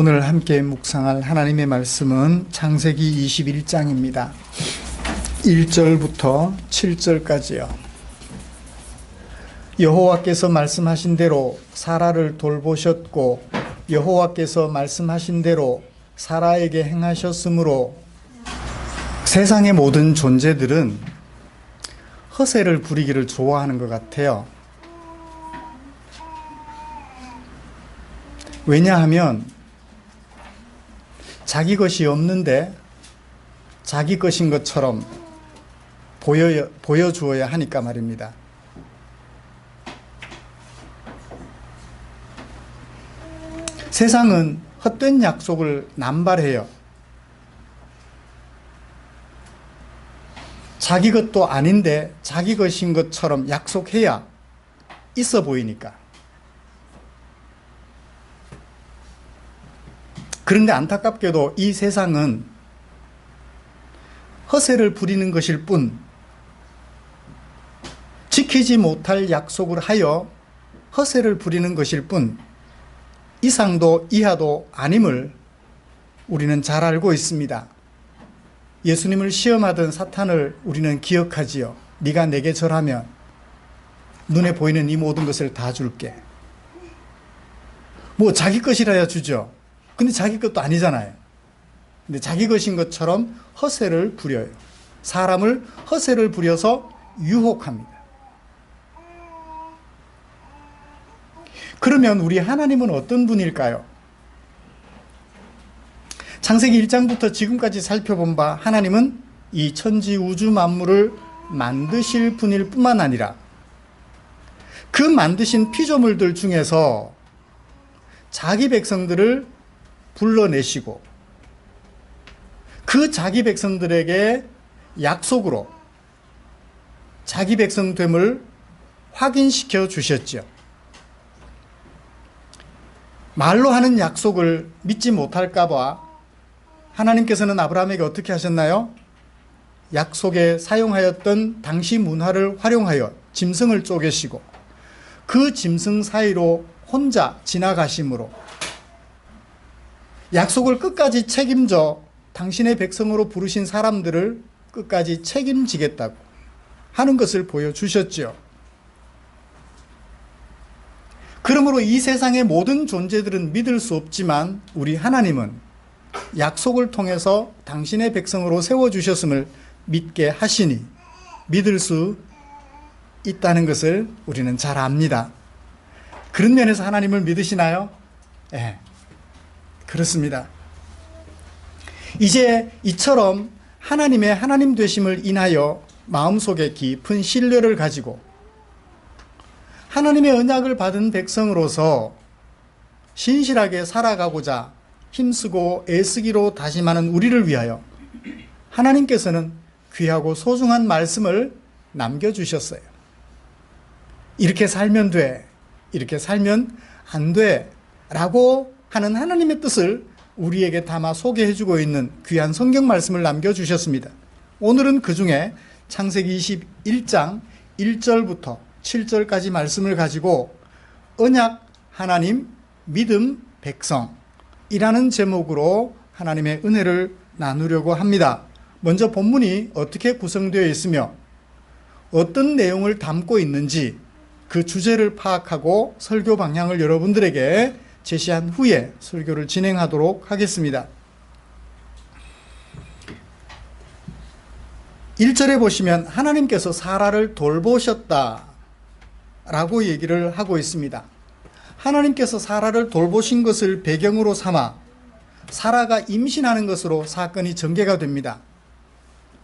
오늘 함께 묵상할 하나님의 말씀은 창세기 21장입니다. 1절부터 7절까지요. 여호와께서 말씀하신 대로 사라를 돌보셨고 여호와께서 말씀하신 대로 사라에게 행하셨으므로 세상의 모든 존재들은 허세를 부리기를 좋아하는 것 같아요. 왜냐하면 자기 것이 없는데 자기 것인 것처럼 보여주어야 하니까 말입니다. 세상은 헛된 약속을 남발해요. 자기 것도 아닌데 자기 것인 것처럼 약속해야 있어 보이니까. 그런데 안타깝게도 이 세상은 허세를 부리는 것일 뿐, 지키지 못할 약속을 하여 허세를 부리는 것일 뿐, 이상도 이하도 아님을 우리는 잘 알고 있습니다. 예수님을 시험하던 사탄을 우리는 기억하지요. 네가 내게 절하면 눈에 보이는 이 모든 것을 다 줄게. 뭐 자기 것이라야 주죠. 근데 자기 것도 아니잖아요. 근데 자기 것인 것처럼 허세를 부려요. 사람을 허세를 부려서 유혹합니다. 그러면 우리 하나님은 어떤 분일까요? 창세기 1장부터 지금까지 살펴본 바 하나님은 이 천지 우주 만물을 만드실 분일 뿐만 아니라 그 만드신 피조물들 중에서 자기 백성들을 불러내시고 그 자기 백성들에게 약속으로 자기 백성됨을 확인시켜 주셨죠. 말로 하는 약속을 믿지 못할까 봐 하나님께서는 아브라함에게 어떻게 하셨나요? 약속에 사용하였던 당시 문화를 활용하여 짐승을 쪼개시고 그 짐승 사이로 혼자 지나가심으로 약속을 끝까지 책임져 당신의 백성으로 부르신 사람들을 끝까지 책임지겠다고 하는 것을 보여주셨지요. 그러므로 이 세상의 모든 존재들은 믿을 수 없지만 우리 하나님은 약속을 통해서 당신의 백성으로 세워주셨음을 믿게 하시니 믿을 수 있다는 것을 우리는 잘 압니다. 그런 면에서 하나님을 믿으시나요? 네, 그렇습니다. 이제 이처럼 하나님의 하나님 되심을 인하여 마음속에 깊은 신뢰를 가지고 하나님의 언약을 받은 백성으로서 신실하게 살아가고자 힘쓰고 애쓰기로 다짐하는 우리를 위하여 하나님께서는 귀하고 소중한 말씀을 남겨주셨어요. 이렇게 살면 돼, 이렇게 살면 안 돼 라고 하는 하나님의 뜻을 우리에게 담아 소개해주고 있는 귀한 성경 말씀을 남겨주셨습니다. 오늘은 그 중에 창세기 21장 1절부터 7절까지 말씀을 가지고 언약 하나님 믿음 백성이라는 제목으로 하나님의 은혜를 나누려고 합니다. 먼저 본문이 어떻게 구성되어 있으며 어떤 내용을 담고 있는지 그 주제를 파악하고 설교 방향을 여러분들에게 제시한 후에 설교를 진행하도록 하겠습니다. 1절에 보시면 하나님께서 사라를 돌보셨다 라고 얘기를 하고 있습니다. 하나님께서 사라를 돌보신 것을 배경으로 삼아 사라가 임신하는 것으로 사건이 전개가 됩니다.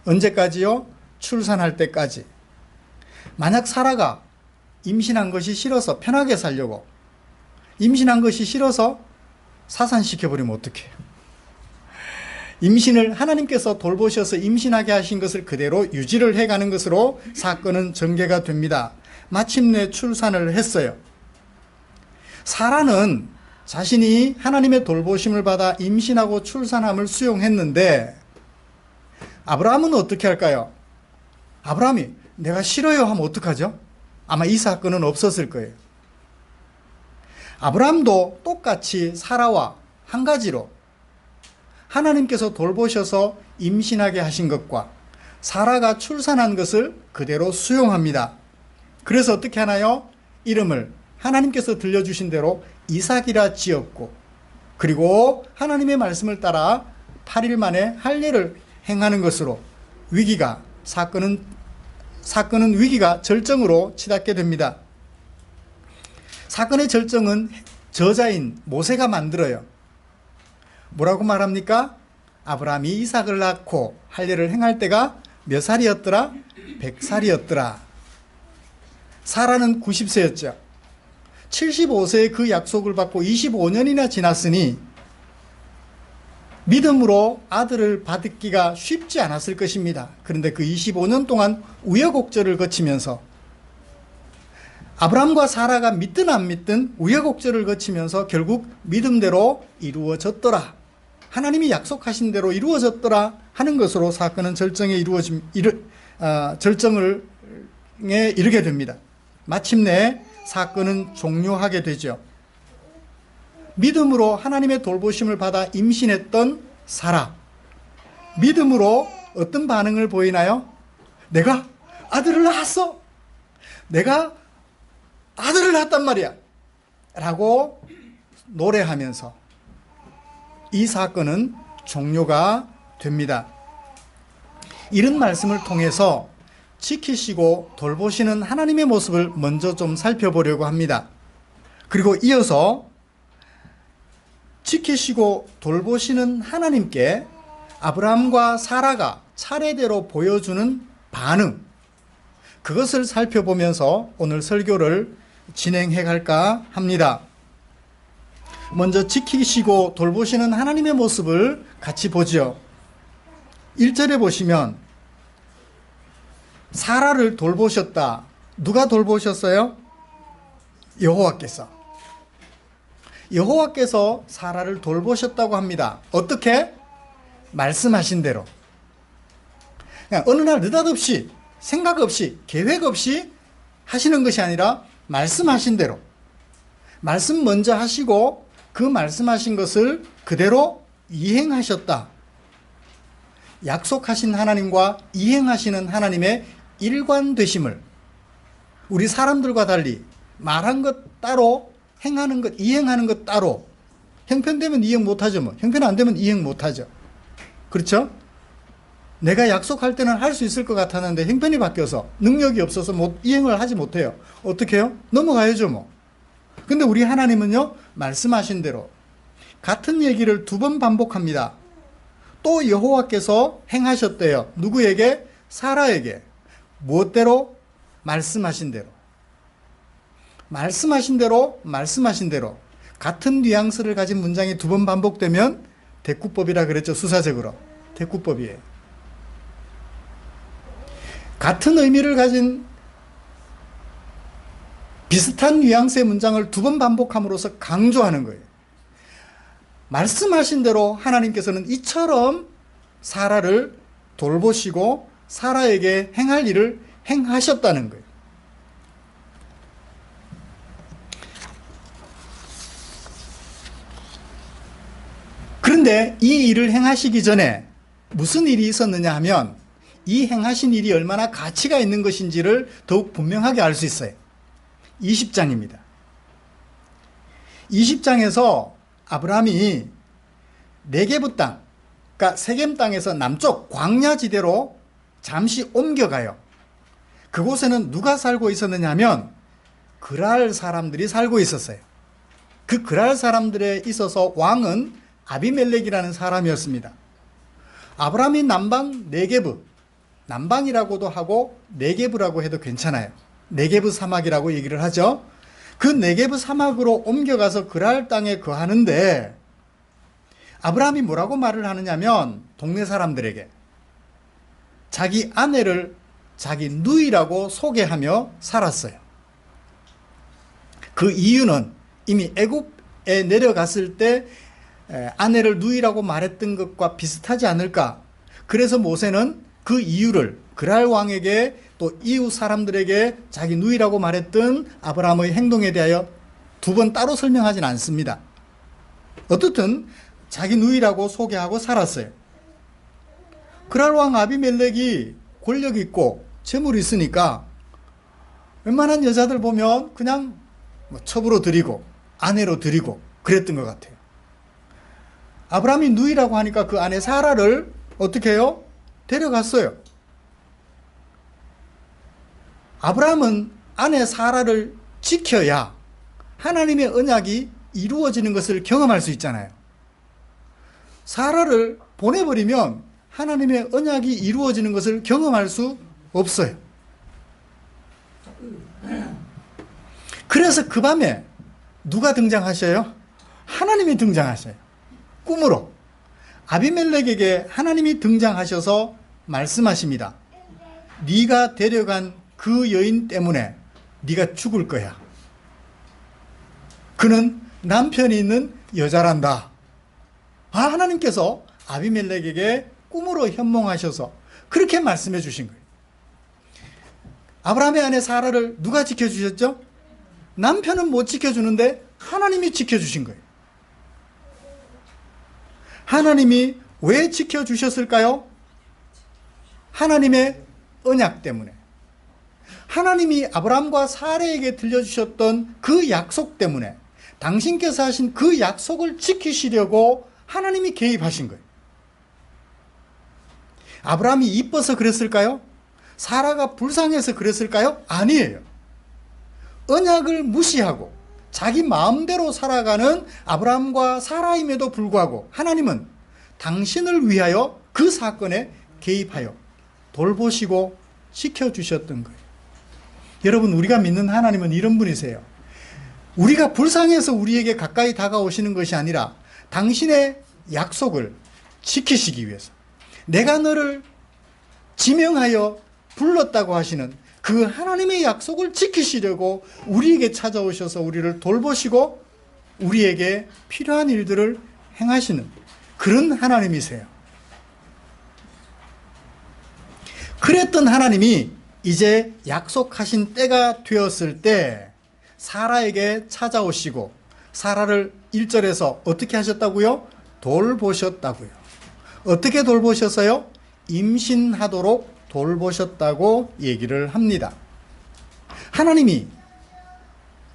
언제까지요? 출산할 때까지. 만약 사라가 임신한 것이 싫어서 편하게 살려고 임신한 것이 싫어서 사산시켜버리면 어떡해요? 임신을 하나님께서 돌보셔서 임신하게 하신 것을 그대로 유지를 해가는 것으로 사건은 전개가 됩니다. 마침내 출산을 했어요. 사라는 자신이 하나님의 돌보심을 받아 임신하고 출산함을 수용했는데 아브라함은 어떻게 할까요? 아브라함이 내가 싫어요 하면 어떡하죠? 아마 이 사건은 없었을 거예요. 아브라함도 똑같이 사라와 한 가지로 하나님께서 돌보셔서 임신하게 하신 것과 사라가 출산한 것을 그대로 수용합니다. 그래서 어떻게 하나요? 이름을 하나님께서 들려주신 대로 이삭이라 지었고, 그리고 하나님의 말씀을 따라 8일 만에 할례를 행하는 것으로 사건은 위기가 절정으로 치닫게 됩니다. 사건의 절정은 저자인 모세가 만들어요. 뭐라고 말합니까? 아브라함이 이삭을 낳고 할례를 행할 때가 몇 살이었더라? 100살이었더라. 사라는 90세였죠. 75세에 그 약속을 받고 25년이나 지났으니 믿음으로 아들을 받기가 쉽지 않았을 것입니다. 그런데 그 25년 동안 우여곡절을 거치면서 아브라함과 사라가 믿든 안 믿든 우여곡절을 거치면서 결국 믿음대로 이루어졌더라. 하나님이 약속하신 대로 이루어졌더라 하는 것으로 사건은 절정에 이르게 됩니다. 마침내 사건은 종료하게 되죠. 믿음으로 하나님의 돌보심을 받아 임신했던 사라. 믿음으로 어떤 반응을 보이나요? 내가 아들을 낳았어. 내가 아들을 낳았단 말이야. 라고 노래하면서 이 사건은 종료가 됩니다. 이런 말씀을 통해서 지키시고 돌보시는 하나님의 모습을 먼저 좀 살펴보려고 합니다. 그리고 이어서 지키시고 돌보시는 하나님께 아브라함과 사라가 차례대로 보여주는 반응, 그것을 살펴보면서 오늘 설교를 진행해 갈까 합니다. 먼저 지키시고 돌보시는 하나님의 모습을 같이 보죠. 1절에 보시면 사라를 돌보셨다. 누가 돌보셨어요? 여호와께서 사라를 돌보셨다고 합니다. 어떻게? 말씀하신 대로. 그냥 어느 날 느닷없이, 생각 없이, 계획 없이 하시는 것이 아니라 말씀하신 대로. 말씀 먼저 하시고 그 말씀하신 것을 그대로 이행하셨다. 약속하신 하나님과 이행하시는 하나님의 일관되심을 우리 사람들과 달리 말한 것 따로, 행하는 것, 이행하는 것 따로. 형편되면 이행 못하죠. 뭐 형편 안 되면 이행 못하죠. 그렇죠? 내가 약속할 때는 할 수 있을 것 같았는데 형편이 바뀌어서 능력이 없어서 이행을 하지 못해요. 어떻게 해요? 넘어가야죠 뭐. 근데 우리 하나님은요, 말씀하신 대로 같은 얘기를 2번 반복합니다. 또 여호와께서 행하셨대요. 누구에게? 사라에게. 무엇대로? 말씀하신 대로. 말씀하신 대로, 말씀하신 대로. 같은 뉘앙스를 가진 문장이 2번 반복되면 대꾸법이라 그랬죠. 수사적으로. 대꾸법이에요. 같은 의미를 가진 비슷한 뉘앙스의 문장을 2번 반복함으로써 강조하는 거예요. 말씀하신 대로 하나님께서는 이처럼 사라를 돌보시고 사라에게 행할 일을 행하셨다는 거예요. 그런데 이 일을 행하시기 전에 무슨 일이 있었느냐 하면 이 행하신 일이 얼마나 가치가 있는 것인지를 더욱 분명하게 알 수 있어요. 20장입니다. 20장에서 아브라함이 네게브 땅, 그러니까 세겜 땅에서 남쪽 광야지대로 잠시 옮겨가요. 그곳에는 누가 살고 있었느냐 하면 그랄 사람들이 살고 있었어요. 그 그랄 사람들에 있어서 왕은 아비멜렉이라는 사람이었습니다. 아브라함이 남방 네게브, 남방이라고도 하고 네게브라고 해도 괜찮아요. 네게브 사막이라고 얘기를 하죠. 그 네게브 사막으로 옮겨가서 그랄 땅에 거하는데 아브라함이 뭐라고 말을 하느냐면 동네 사람들에게 자기 아내를 자기 누이라고 소개하며 살았어요. 그 이유는 이미 애굽에 내려갔을 때 아내를 누이라고 말했던 것과 비슷하지 않을까. 그래서 모세는 그 이유를 그랄 왕에게 또 이웃 사람들에게 자기 누이라고 말했던 아브라함의 행동에 대하여 2번 따로 설명하진 않습니다. 어떻든 자기 누이라고 소개하고 살았어요. 그랄 왕 아비멜렉이 권력 있고 재물이 있으니까 웬만한 여자들 보면 그냥 첩으로 드리고 아내로 드리고 그랬던 것 같아요. 아브라함이 누이라고 하니까 그 아내 사라를 어떻게 해요? 데려갔어요. 아브라함은 아내 사라를 지켜야 하나님의 언약이 이루어지는 것을 경험할 수 있잖아요. 사라를 보내버리면 하나님의 언약이 이루어지는 것을 경험할 수 없어요. 그래서 그 밤에 누가 등장하셔요? 하나님이 등장하셔요. 꿈으로. 아비멜렉에게 하나님이 등장하셔서 말씀하십니다. 네가 데려간 그 여인 때문에 네가 죽을 거야. 그는 남편이 있는 여자란다. 하나님께서 아비멜렉에게 꿈으로 현몽하셔서 그렇게 말씀해 주신 거예요. 아브라함의 아내 사라를 누가 지켜주셨죠? 남편은 못 지켜주는데 하나님이 지켜주신 거예요. 하나님이 왜 지켜주셨을까요? 하나님의 언약 때문에. 하나님이 아브라함과 사라에게 들려주셨던 그 약속 때문에, 당신께서 하신 그 약속을 지키시려고 하나님이 개입하신 거예요. 아브라함이 이뻐서 그랬을까요? 사라가 불쌍해서 그랬을까요? 아니에요. 언약을 무시하고 자기 마음대로 살아가는 아브라함과 사라임에도 불구하고 하나님은 당신을 위하여 그 사건에 개입하여 돌보시고 지켜주셨던 거예요. 여러분, 우리가 믿는 하나님은 이런 분이세요. 우리가 불쌍해서 우리에게 가까이 다가오시는 것이 아니라 당신의 약속을 지키시기 위해서, 내가 너를 지명하여 불렀다고 하시는 그 하나님의 약속을 지키시려고 우리에게 찾아오셔서 우리를 돌보시고 우리에게 필요한 일들을 행하시는 그런 하나님이세요. 그랬던 하나님이 이제 약속하신 때가 되었을 때 사라에게 찾아오시고 사라를 1절에서 어떻게 하셨다고요? 돌보셨다고요. 어떻게 돌보셨어요? 임신하도록 돌보셨다고 얘기를 합니다. 하나님이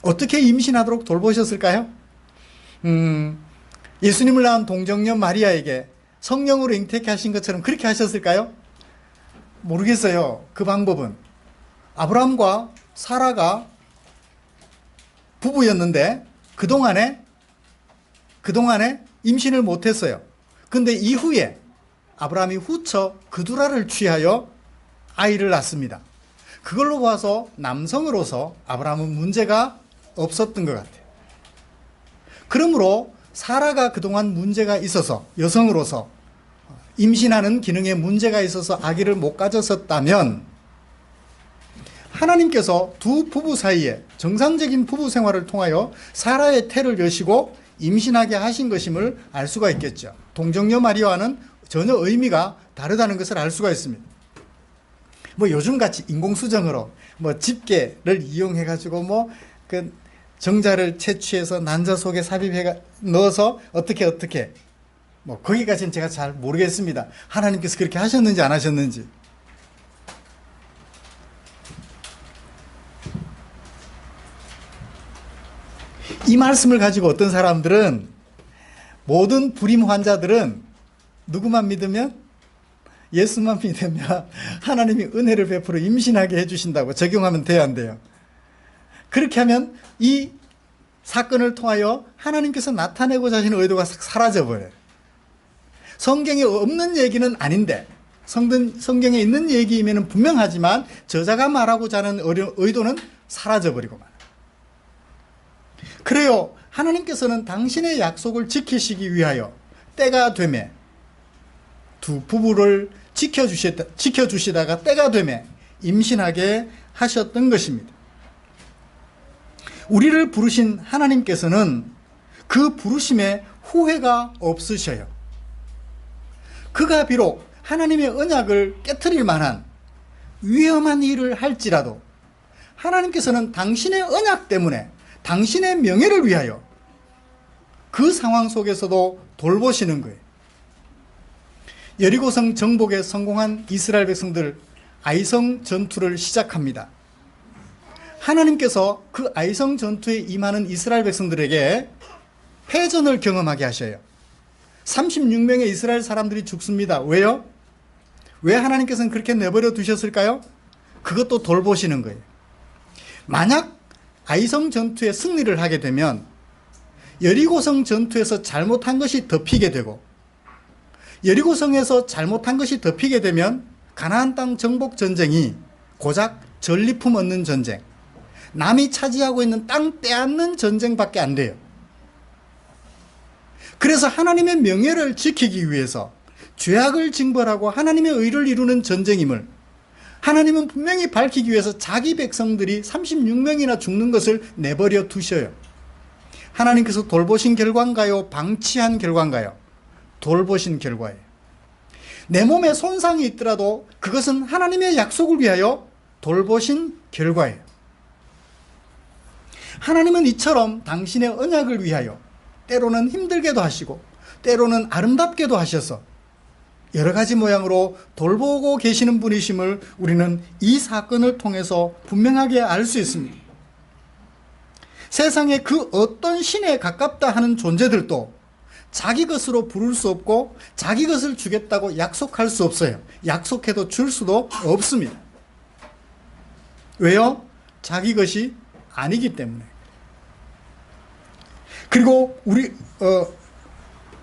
어떻게 임신하도록 돌보셨을까요? 예수님을 낳은 동정녀 마리아에게 성령으로 잉태케 하신 것처럼 그렇게 하셨을까요? 모르겠어요. 그 방법은. 아브라함과 사라가 부부였는데 그동안에 임신을 못했어요. 근데 이후에 아브라함이 후처 그두라를 취하여 아이를 낳습니다. 그걸로 봐서 남성으로서 아브라함은 문제가 없었던 것 같아요. 그러므로 사라가 그동안 문제가 있어서, 여성으로서 임신하는 기능에 문제가 있어서 아기를 못 가졌었다면 하나님께서 두 부부 사이에 정상적인 부부 생활을 통하여 사라의 태를 여시고 임신하게 하신 것임을 알 수가 있겠죠. 동정녀 마리아와는 전혀 의미가 다르다는 것을 알 수가 있습니다. 요즘같이 인공수정으로 집게를 이용해가지고 그 정자를 채취해서 난자 속에 삽입해 넣어서 어떻게 거기까지는 제가 잘 모르겠습니다. 하나님께서 그렇게 하셨는지 안 하셨는지. 이 말씀을 가지고 어떤 사람들은, 모든 불임 환자들은 누구만 믿으면, 예수만 믿으면 하나님이 은혜를 베풀어 임신하게 해주신다고 적용하면 돼요, 안 돼요? 그렇게 하면 이 사건을 통하여 하나님께서 나타내고자 하시는 의도가 사라져버려요. 성경에 없는 얘기는 아닌데, 성경에 있는 얘기이면 분명하지만 저자가 말하고자 하는 의도는 사라져버리고 말아요. 그래요. 하나님께서는 당신의 약속을 지키시기 위하여 때가 되매 두 부부를 지켜주시다가 때가 되매 임신하게 하셨던 것입니다. 우리를 부르신 하나님께서는 그 부르심에 후회가 없으셔요. 그가 비록 하나님의 언약을 깨트릴 만한 위험한 일을 할지라도 하나님께서는 당신의 언약 때문에, 당신의 명예를 위하여 그 상황 속에서도 돌보시는 거예요. 여리고성 정복에 성공한 이스라엘 백성들, 아이성 전투를 시작합니다. 하나님께서 그 아이성 전투에 임하는 이스라엘 백성들에게 패전을 경험하게 하셔요. 36명의 이스라엘 사람들이 죽습니다. 왜요? 왜 하나님께서는 그렇게 내버려 두셨을까요? 그것도 돌보시는 거예요. 만약 아이성 전투에 승리를 하게 되면 여리고성 전투에서 잘못한 것이 덮이게 되고, 여리고성에서 잘못한 것이 덮이게 되면 가나안 땅 정복 전쟁이 고작 전리품 얻는 전쟁, 남이 차지하고 있는 땅 빼앗는 전쟁밖에 안 돼요. 그래서 하나님의 명예를 지키기 위해서 죄악을 징벌하고 하나님의 의를 이루는 전쟁임을 하나님은 분명히 밝히기 위해서 자기 백성들이 36명이나 죽는 것을 내버려 두셔요. 하나님께서 돌보신 결과인가요? 방치한 결과인가요? 돌보신 결과예요. 내 몸에 손상이 있더라도 그것은 하나님의 약속을 위하여 돌보신 결과예요. 하나님은 이처럼 당신의 언약을 위하여 때로는 힘들게도 하시고 때로는 아름답게도 하셔서 여러 가지 모양으로 돌보고 계시는 분이심을 우리는 이 사건을 통해서 분명하게 알 수 있습니다. 세상에 그 어떤 신에 가깝다 하는 존재들도 자기 것으로 부를 수 없고 자기 것을 주겠다고 약속할 수 없어요. 약속해도 줄 수도 없습니다. 왜요? 자기 것이 아니기 때문에. 그리고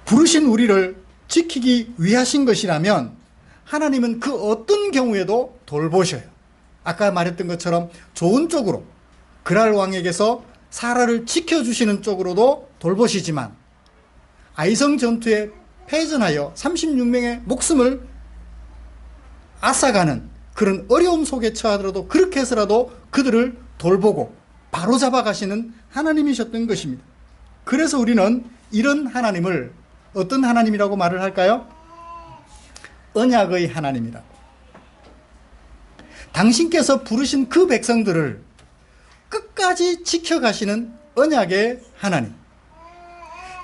부르신 우리를 지키기 위하신 것이라면 하나님은 그 어떤 경우에도 돌보셔요. 아까 말했던 것처럼 좋은 쪽으로, 그랄 왕에게서 사라를 지켜주시는 쪽으로도 돌보시지만 아이성 전투에 패전하여 36명의 목숨을 앗아가는 그런 어려움 속에 처하더라도 그렇게 해서라도 그들을 돌보고 바로잡아 가시는 하나님이셨던 것입니다. 그래서 우리는 이런 하나님을 어떤 하나님이라고 말을 할까요? 언약의 하나님이라고. 당신께서 부르신 그 백성들을 끝까지 지켜가시는 언약의 하나님.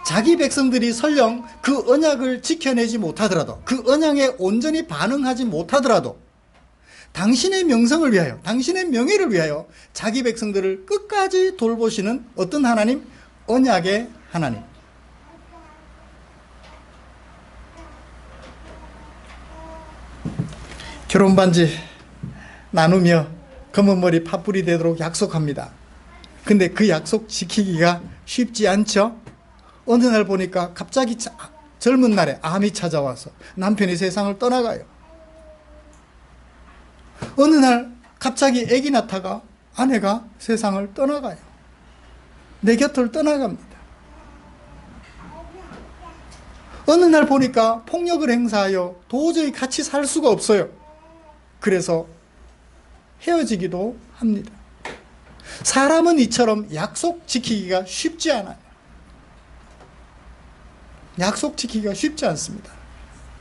자기 백성들이 설령 그 언약을 지켜내지 못하더라도, 그 언약에 온전히 반응하지 못하더라도 당신의 명성을 위하여, 당신의 명예를 위하여 자기 백성들을 끝까지 돌보시는 어떤 하나님? 언약의 하나님. 결혼반지 나누며 검은 머리 팥불이 되도록 약속합니다. 근데 그 약속 지키기가 쉽지 않죠? 어느 날 보니까 갑자기 젊은 날에 암이 찾아와서 남편이 세상을 떠나가요. 어느 날 갑자기 아기 낳다가 아내가 세상을 떠나가요. 내 곁을 떠나갑니다. 어느 날 보니까 폭력을 행사하여 도저히 같이 살 수가 없어요. 그래서 헤어지기도 합니다. 사람은 이처럼 약속 지키기가 쉽지 않아요. 약속 지키기가 쉽지 않습니다.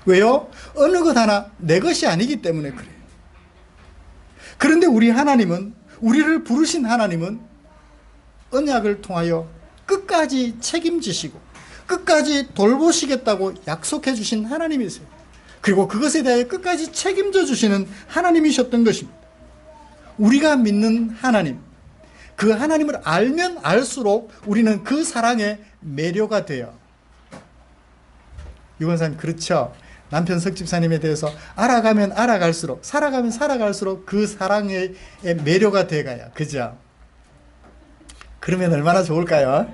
왜요? 어느 것 하나 내 것이 아니기 때문에 그래요. 그런데 우리 하나님은, 우리를 부르신 하나님은 언약을 통하여 끝까지 책임지시고 끝까지 돌보시겠다고 약속해 주신 하나님이세요. 그리고 그것에 대하여 끝까지 책임져 주시는 하나님이셨던 것입니다. 우리가 믿는 하나님, 그 하나님을 알면 알수록 우리는 그 사랑에 매료가 돼요. 유건사님, 그렇죠? 남편 석집사님에 대해서 알아가면 알아갈수록, 살아가면 살아갈수록 그 사랑에 매료가 돼가요. 그죠? 그러면 얼마나 좋을까요?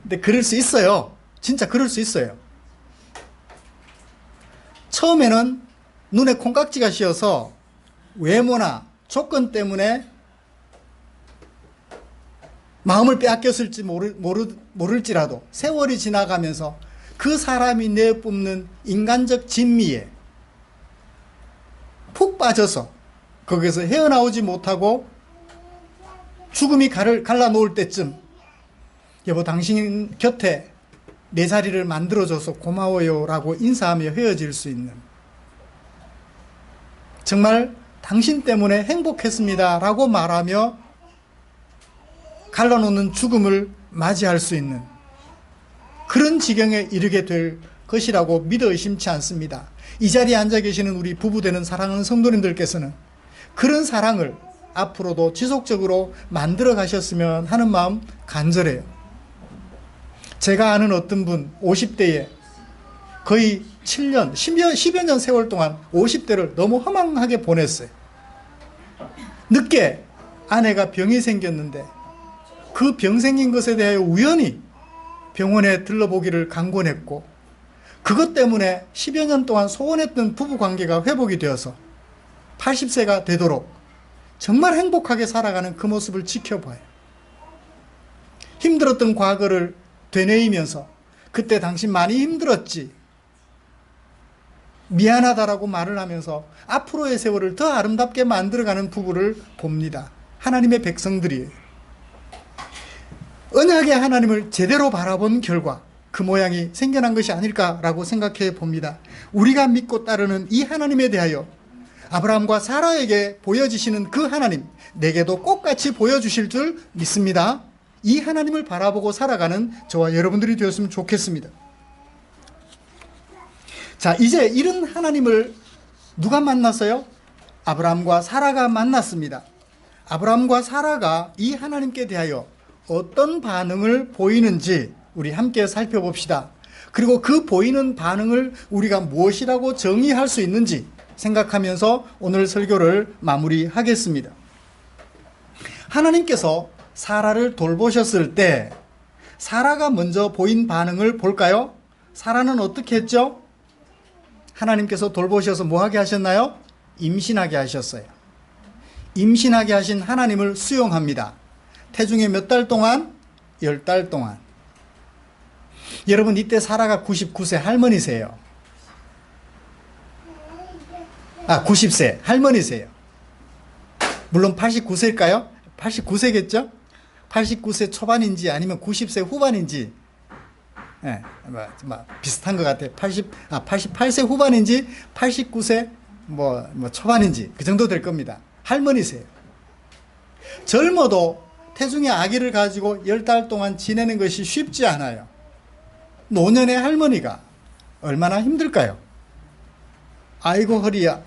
근데 그럴 수 있어요. 진짜 그럴 수 있어요. 처음에는 눈에 콩깍지가 씌어서 외모나 조건 때문에 마음을 빼앗겼을지 모를지라도 세월이 지나가면서 그 사람이 내뿜는 인간적 진미에 푹 빠져서 거기서 헤어나오지 못하고 죽음이 갈라놓을 때쯤, 여보 당신 곁에 내 자리를 만들어줘서 고마워요 라고 인사하며 헤어질 수 있는, 정말 당신 때문에 행복했습니다 라고 말하며 갈라놓는 죽음을 맞이할 수 있는 그런 지경에 이르게 될 것이라고 믿어 의심치 않습니다. 이 자리에 앉아 계시는 우리 부부되는 사랑하는 성도님들께서는 그런 사랑을 앞으로도 지속적으로 만들어 가셨으면 하는 마음 간절해요. 제가 아는 어떤 분 50대에 거의 7년, 10여 년 세월 동안 50대를 너무 허망하게 보냈어요. 늦게 아내가 병이 생겼는데 그 병 생긴 것에 대하여 우연히 병원에 들러보기를 강권했고 그것 때문에 10여 년 동안 소원했던 부부관계가 회복이 되어서 80세가 되도록 정말 행복하게 살아가는 그 모습을 지켜봐요. 힘들었던 과거를 되뇌이면서 그때 당신 많이 힘들었지, 미안하다라고 말을 하면서 앞으로의 세월을 더 아름답게 만들어가는 부부를 봅니다. 하나님의 백성들이에요. 언약의 하나님을 제대로 바라본 결과 그 모양이 생겨난 것이 아닐까라고 생각해 봅니다. 우리가 믿고 따르는 이 하나님에 대하여 아브라함과 사라에게 보여주시는 그 하나님, 내게도 똑같이 보여주실 줄 믿습니다. 이 하나님을 바라보고 살아가는 저와 여러분들이 되었으면 좋겠습니다. 자, 이제 이런 하나님을 누가 만났어요? 아브라함과 사라가 만났습니다. 아브라함과 사라가 이 하나님께 대하여 어떤 반응을 보이는지 우리 함께 살펴봅시다. 그리고 그 보이는 반응을 우리가 무엇이라고 정의할 수 있는지 생각하면서 오늘 설교를 마무리하겠습니다. 하나님께서 사라를 돌보셨을 때 사라가 먼저 보인 반응을 볼까요? 사라는 어떻게 했죠? 하나님께서 돌보셔서 뭐하게 하셨나요? 임신하게 하셨어요. 임신하게 하신 하나님을 수용합니다. 태중에 몇 달 동안? 10달 동안. 여러분, 이때 사라가 99세 할머니세요. 90세 할머니세요. 물론 89세일까요? 89세겠죠? 89세 초반인지 아니면 90세 후반인지, 비슷한 것 같아요. 88세 후반인지 89세 초반인지 그 정도 될 겁니다. 할머니세요. 젊어도 태중에 아기를 가지고 10달 동안 지내는 것이 쉽지 않아요. 노년의 할머니가 얼마나 힘들까요? 아이고 허리야.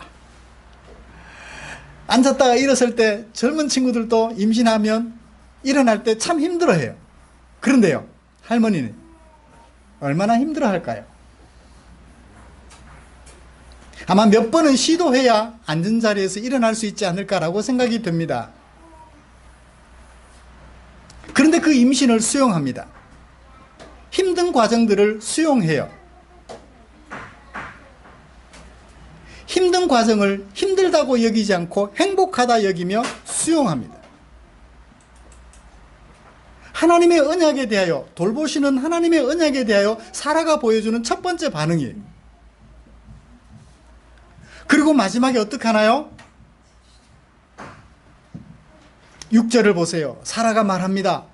앉았다가 일어설 때 젊은 친구들도 임신하면 일어날 때 참 힘들어해요. 그런데요, 할머니는 얼마나 힘들어할까요? 아마 몇 번은 시도해야 앉은 자리에서 일어날 수 있지 않을까라고 생각이 듭니다. 그런데 그 임신을 수용합니다. 힘든 과정들을 수용해요. 힘든 과정을 힘들다고 여기지 않고 행복하다 여기며 수용합니다. 하나님의 언약에 대하여, 돌보시는 하나님의 언약에 대하여 사라가 보여주는 첫 번째 반응이에요. 그리고 마지막에 어떻게 하나요? 6절을 보세요. 사라가 말합니다.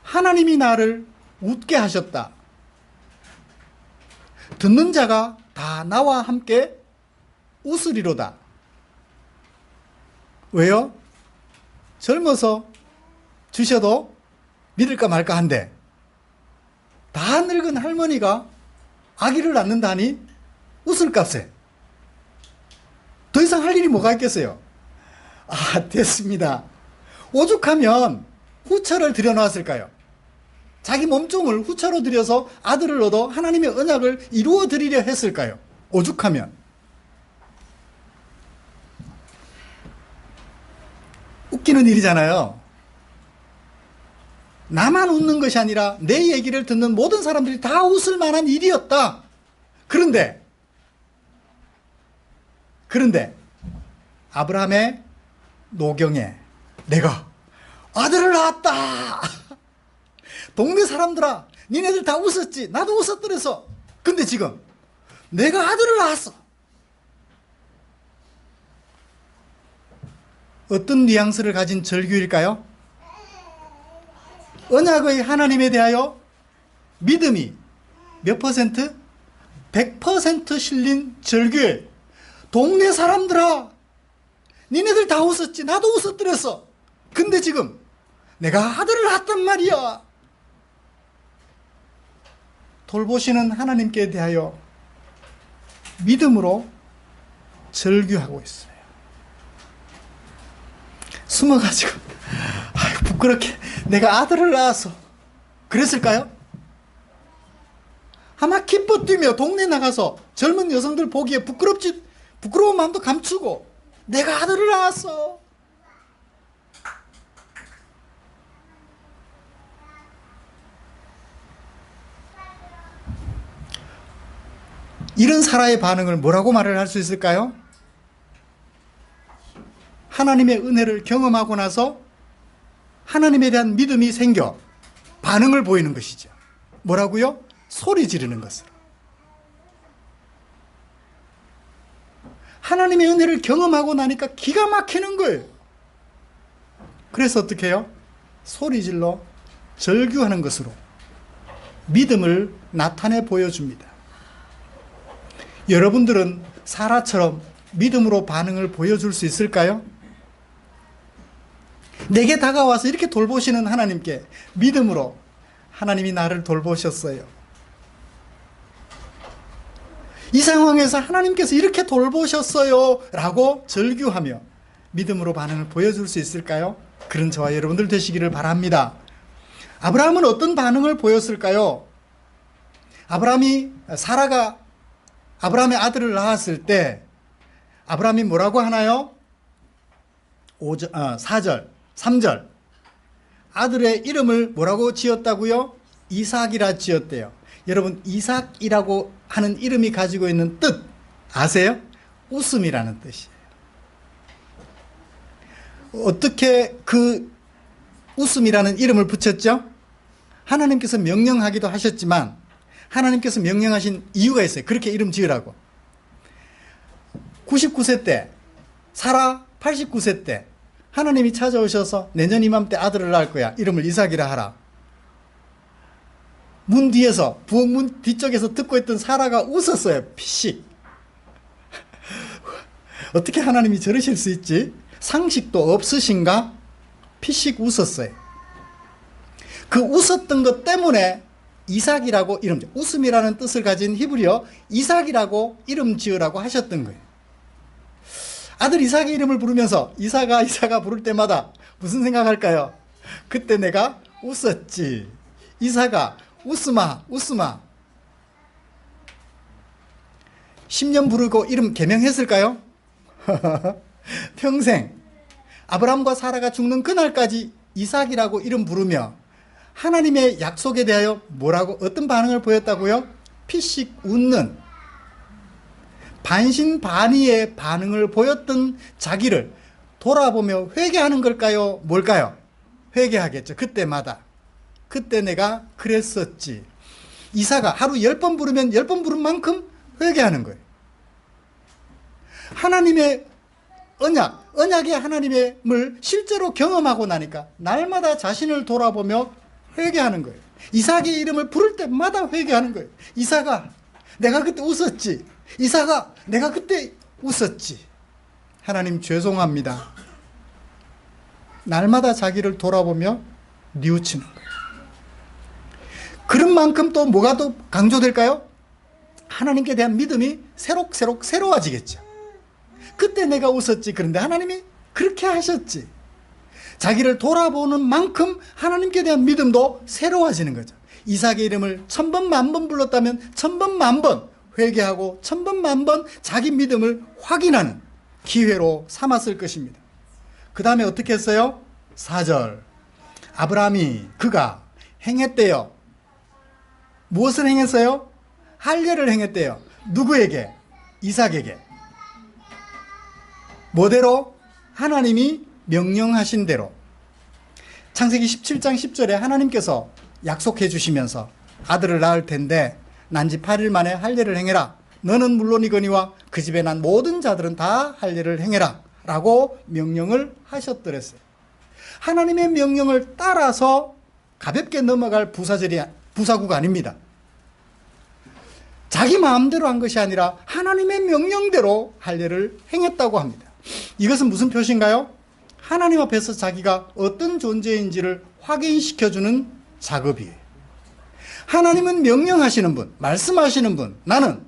하나님이 나를 웃게 하셨다. 듣는 자가 다 나와 함께 웃으리로다. 왜요? 젊어서 주셔도 믿을까 말까 한데 다 늙은 할머니가 아기를 낳는다니 웃을 값에 더 이상 할 일이 뭐가 있겠어요? 됐습니다. 오죽하면 후처를 들여놓았을까요? 자기 몸종을 후처로 들여서 아들을 얻어 하나님의 언약을 이루어 드리려 했을까요? 오죽하면. 웃기는 일이잖아요. 나만 웃는 것이 아니라 내 얘기를 듣는 모든 사람들이 다 웃을 만한 일이었다. 그런데 아브라함의 노경에 내가 아들을 낳았다. 동네 사람들아, 니네들 다 웃었지. 나도 웃었더래서. 근데 지금 내가 아들을 낳았어. 어떤 뉘앙스를 가진 절규일까요? 언약의 하나님에 대하여 믿음이 몇 퍼센트? 100% 실린 절규에 동네 사람들아, 니네들 다 웃었지. 나도 웃었더랬어. 근데 지금 내가 아들을 낳았단 말이야. 돌보시는 하나님께 대하여 믿음으로 절규하고 있어요. 숨어가지고 부끄럽게 내가 아들을 낳아서 그랬을까요? 아마 기뻐 뛰며 동네 나가서 젊은 여성들 보기에 부끄러운 마음도 감추고 내가 아들을 낳았어. 이런 사라의 반응을 뭐라고 말을 할 수 있을까요? 하나님의 은혜를 경험하고 나서 하나님에 대한 믿음이 생겨 반응을 보이는 것이죠. 뭐라고요? 소리 지르는 것으로. 하나님의 은혜를 경험하고 나니까 기가 막히는 거예요. 그래서 어떻게 해요? 소리 질러 절규하는 것으로 믿음을 나타내 보여줍니다. 여러분들은 사라처럼 믿음으로 반응을 보여줄 수 있을까요? 내게 다가와서 이렇게 돌보시는 하나님께 믿음으로 하나님이 나를 돌보셨어요. 이 상황에서 하나님께서 이렇게 돌보셨어요 라고 절규하며 믿음으로 반응을 보여줄 수 있을까요? 그런 저와 여러분들 되시기를 바랍니다. 아브라함은 어떤 반응을 보였을까요? 사라가 아브라함의 아들을 낳았을 때 아브라함이 뭐라고 하나요? 3절 아들의 이름을 뭐라고 지었다고요? 이삭이라 지었대요. 여러분, 이삭이라고 하는 이름이 가지고 있는 뜻 아세요? 웃음이라는 뜻이에요. 어떻게 그 웃음이라는 이름을 붙였죠? 하나님께서 명령하기도 하셨지만 하나님께서 명령하신 이유가 있어요. 그렇게 이름 지으라고. 99세 때, 사라 89세 때 하나님이 찾아오셔서 내년 이맘때 아들을 낳을 거야. 이름을 이삭이라 하라. 문 뒤에서, 부엌문 뒤쪽에서 듣고 있던 사라가 웃었어요. 피식. 어떻게 하나님이 저러실 수 있지? 상식도 없으신가? 피식 웃었어요. 그 웃었던 것 때문에 이삭이라고 이름, 웃음이라는 뜻을 가진 히브리어 이삭이라고 이름 지으라고 하셨던 거예요. 아들 이삭의 이름을 부르면서 이삭아 부를 때마다 무슨 생각할까요? 그때 내가 웃었지. 이삭아 웃음아. 10년 부르고 이름 개명했을까요? 평생 아브라함과 사라가 죽는 그날까지 이삭이라고 이름 부르며 하나님의 약속에 대하여 어떤 반응을 보였다고요? 피식 웃는 반신반의의 반응을 보였던 자기를 돌아보며 회개하는 걸까요? 뭘까요? 회개하겠죠. 그때 내가 그랬었지. 이삭아 하루 10번 부르면 10번 부른 만큼 회개하는 거예요. 하나님의 언약의 하나님을 실제로 경험하고 나니까 날마다 자신을 돌아보며 회개하는 거예요. 이삭의 이름을 부를 때마다 회개하는 거예요. 이삭아, 내가 그때 웃었지. 이삭아, 내가 그때 웃었지. 하나님 죄송합니다. 날마다 자기를 돌아보며 뉘우치는 거예요. 그런 만큼 또 뭐가 더 강조될까요? 하나님께 대한 믿음이 새로워지겠죠. 그때 내가 웃었지. 그런데 하나님이 그렇게 하셨지. 자기를 돌아보는 만큼 하나님께 대한 믿음도 새로워지는 거죠. 이삭의 이름을 1000번, 10,000번 불렀다면 1000번, 10,000번 회개하고 1000번, 10,000번 자기 믿음을 확인하는 기회로 삼았을 것입니다. 그 다음에 어떻게 했어요? 4절 그가 행했대요. 무엇을 행했어요? 할례를 행했대요. 누구에게? 이삭에게. 뭐대로? 하나님이 명령하신 대로. 창세기 17장 10절에 하나님께서 약속해 주시면서 아들을 낳을 텐데 난지 8일 만에 할례를 행해라. 너는 물론이거니와 그 집에 난 모든 자들은 다 할례를 행해라 라고 명령을 하셨더랬어요. 하나님의 명령을 따라서 가볍게 넘어갈 부사구가 아닙니다. 자기 마음대로 한 것이 아니라 하나님의 명령대로 할례를 행했다고 합니다. 이것은 무슨 표시인가요? 하나님 앞에서 자기가 어떤 존재인지를 확인시켜주는 작업이에요. 하나님은 명령하시는 분, 말씀하시는 분, 나는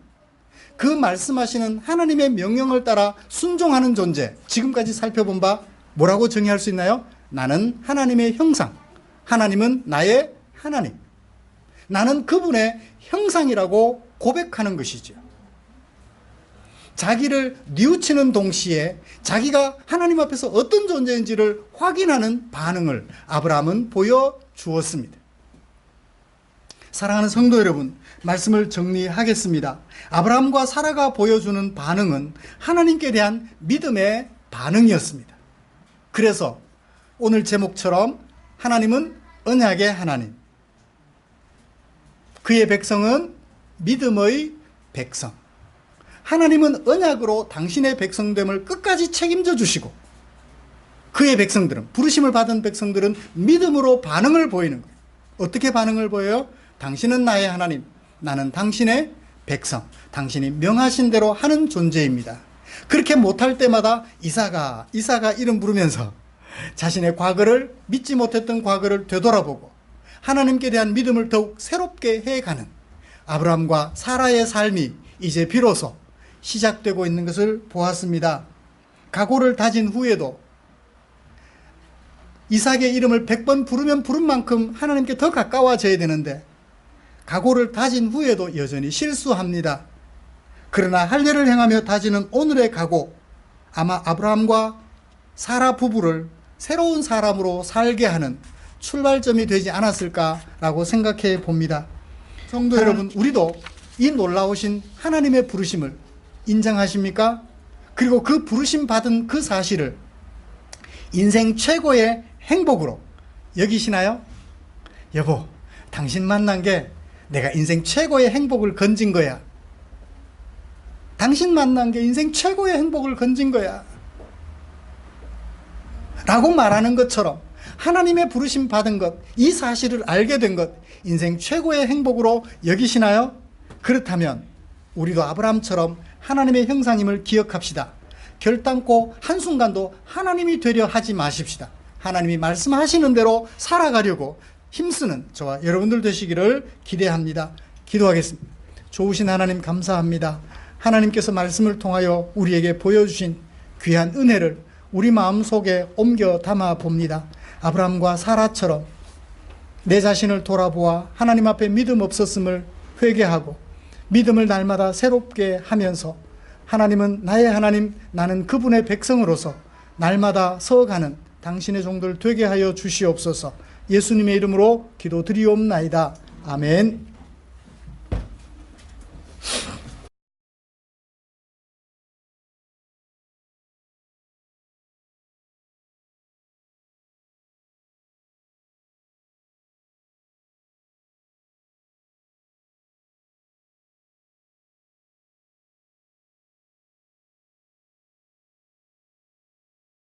그 말씀하시는 하나님의 명령을 따라 순종하는 존재. 지금까지 살펴본 바 뭐라고 정의할 수 있나요? 나는 하나님의 형상, 하나님은 나의 하나님, 나는 그분의 형상이라고 고백하는 것이죠. 자기를 뉘우치는 동시에 자기가 하나님 앞에서 어떤 존재인지를 확인하는 반응을 아브라함은 보여주었습니다. 사랑하는 성도 여러분, 말씀을 정리하겠습니다. 아브라함과 사라가 보여주는 반응은 하나님께 대한 믿음의 반응이었습니다. 그래서 오늘 제목처럼 하나님은 언약의 하나님, 그의 백성은 믿음의 백성. 하나님은 언약으로 당신의 백성됨을 끝까지 책임져 주시고, 그의 백성들은, 부르심을 받은 백성들은 믿음으로 반응을 보이는 거예요. 어떻게 반응을 보여요? 당신은 나의 하나님, 나는 당신의 백성, 당신이 명하신 대로 하는 존재입니다. 그렇게 못할 때마다 이사가 이름 부르면서 자신의 과거를, 믿지 못했던 과거를 되돌아보고 하나님께 대한 믿음을 더욱 새롭게 해가는 아브라함과 사라의 삶이 이제 비로소 시작되고 있는 것을 보았습니다. 각오를 다진 후에도 이삭의 이름을 100번 부르면 부른 만큼 하나님께 더 가까워져야 되는데 각오를 다진 후에도 여전히 실수합니다. 그러나 할례를 행하며 다지는 오늘의 각오, 아마 아브라함과 사라 부부를 새로운 사람으로 살게 하는 출발점이 되지 않았을까라고 생각해 봅니다. 성도 여러분, 우리도 이 놀라우신 하나님의 부르심을 인정하십니까? 그리고 그 부르심 받은 그 사실을 인생 최고의 행복으로 여기시나요? 여보, 당신 만난 게 내가 인생 최고의 행복을 건진 거야. 당신 만난 게 인생 최고의 행복을 건진 거야. 라고 말하는 것처럼 하나님의 부르심 받은 것, 이 사실을 알게 된 것, 인생 최고의 행복으로 여기시나요? 그렇다면 우리도 아브라함처럼 하나님의 형상임을 기억합시다. 결단코 한순간도 하나님이 되려 하지 마십시다. 하나님이 말씀하시는 대로 살아가려고 힘쓰는 저와 여러분들 되시기를 기대합니다. 기도하겠습니다. 좋으신 하나님 감사합니다. 하나님께서 말씀을 통하여 우리에게 보여주신 귀한 은혜를 우리 마음속에 옮겨 담아 봅니다. 아브라함과 사라처럼 내 자신을 돌아보아 하나님 앞에 믿음 없었음을 회개하고 믿음을 날마다 새롭게 하면서 하나님은 나의 하나님, 나는 그분의 백성으로서 날마다 서가는 당신의 종들 되게 하여 주시옵소서. 예수님의 이름으로 기도드리옵나이다. 아멘.